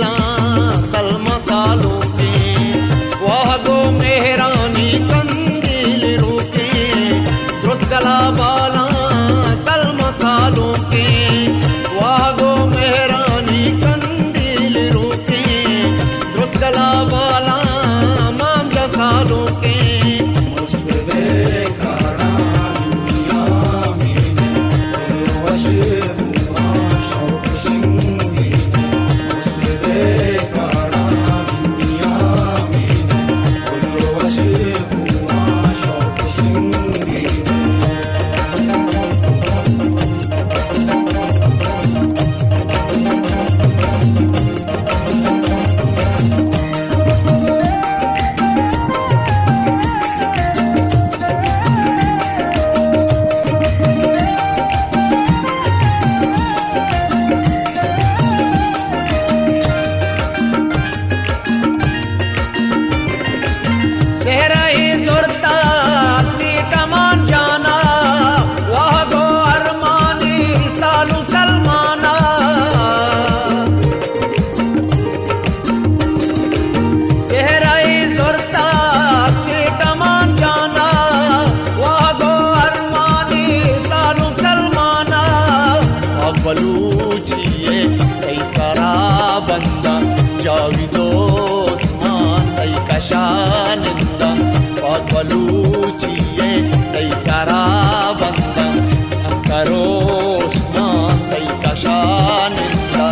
दिला सलमा सालों के, वह गो मेहरानी कंदील रूके, दुरुस्त गला बाला सलमा सालों के, वह गो मेहरानी कंदील रूके, दुरुस्त गला बाला मामला सालों के। बलूचिए तई सारा बंदा जाविदो उस्मान तई कशानिंदा, और बलूचिए तई सारा बंदा करो उस्मान तई कशानिंदा।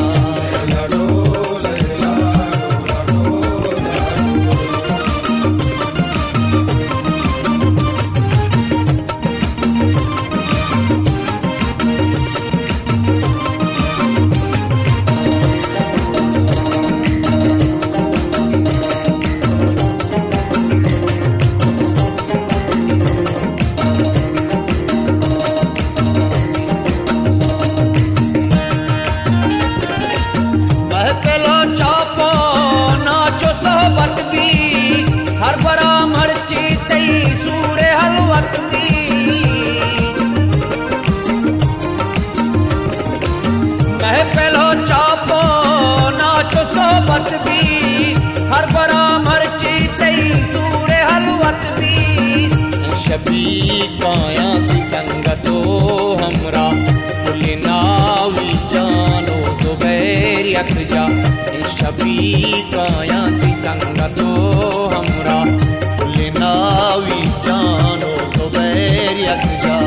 पहलो चापो नाचो सोबत भी, हर बरा मर्ची तई सूरे हलवत भी, शबी काया की संगतो हमरा कुली नावी जानो जुबैर यकजा, शबी काया की संगतो हमरा कुली नावी जानो Zubair यकजा।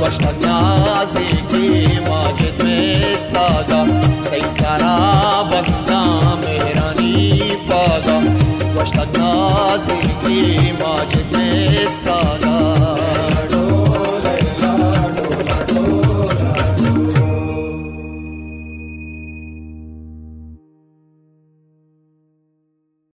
Başlatmazı ki macit mestaga, ey sara banda mehrani paga. Başlatmazı ki macit mestaga.